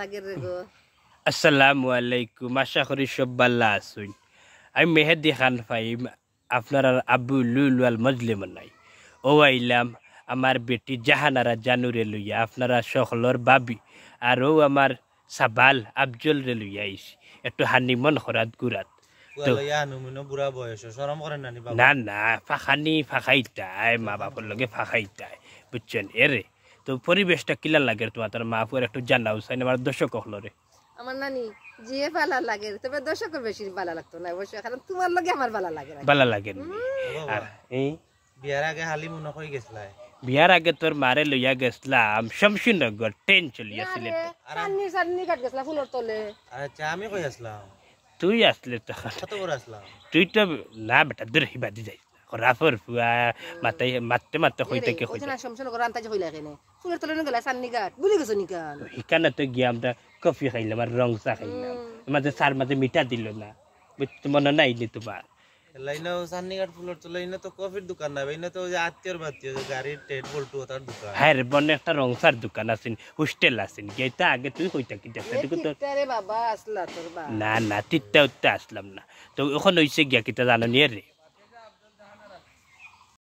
লাগে রে গো। আসসালামু আলাইকুম, আশা করি সব ভালো আছেন। আমি মেহেদি খান ফাইম, আপনার আব্বু লুলওয়াল মজলিম নাই। ও আইলাম আমার বেটি জাহানারা জানুরে লইয়া, আপনারা সকলর বাবি আর ও আমার সাবাল আফজল রে লইয়া আইছি একটু হানিমন খরাত গুরাত। তো না না ফাঁকানি ফাঁকাইতাই, মা বাপর লগে ফাঁকাইতাই, বুঝছেন এরে। তো পরিবেশটা কিলা লাগে তোমার মা ফুয়ার একটু জানাও চাই আমার দর্শক হলরে। আমার নানি জিয়ে ভালো লাগে, তবে দর্শকের বেশি ভালো লাগতো না অবশ্য, কারণ তোমার লগে আমার ভালো লাগে না। ভালো লাগে আর এই বিয়ার আগে হালি মনে কই গেছলা? বিয়ার আগে তোর মারে লইয়া গেছলাম শমশিনগর, ট্রেন চলিয়া সিলেট। সান্নি সান্নি কাট গেছলা ফুলের তলে। আচ্ছা আমি কই আসলাম? তুই আসলে তো কত বড় আসলাম? তুই তো না বেটা দূর হিবাদি যাই রাফর ফুয়া মাথায় মারতে মারতে হইতে কে হইতে না সমস্যা করে আনতে হইলা কেন ফুলের তলে গেলা সান্নি কাট ভুলে গেছো নিকান। এখানে তো গিয়ে আমরা কফি খাইলাম আর রং চা খাইলাম, মাঝে সার মাঝে মিঠা দিল না, বুঝতে মনে নাই নি তোমার? লাইনা সান্নিঘাট ফুলের তো লাইনা তো কফির দোকান না, লাইনা তো যে আত্মীয়র বাত্মীয় যে গাড়ির টেট বল্টু তার দোকান। হ্যাঁ রে বনে একটা রং চার দোকান আছেন, হোস্টেল আছেন, গেতা আগে তুই হইতা কি দেখতে তো আরে বাবা আসলা তোর বা না না তিত্তা উত্তা আসলাম না। তো ওখানে হইছে গিয়া কিতা জানো নি রে,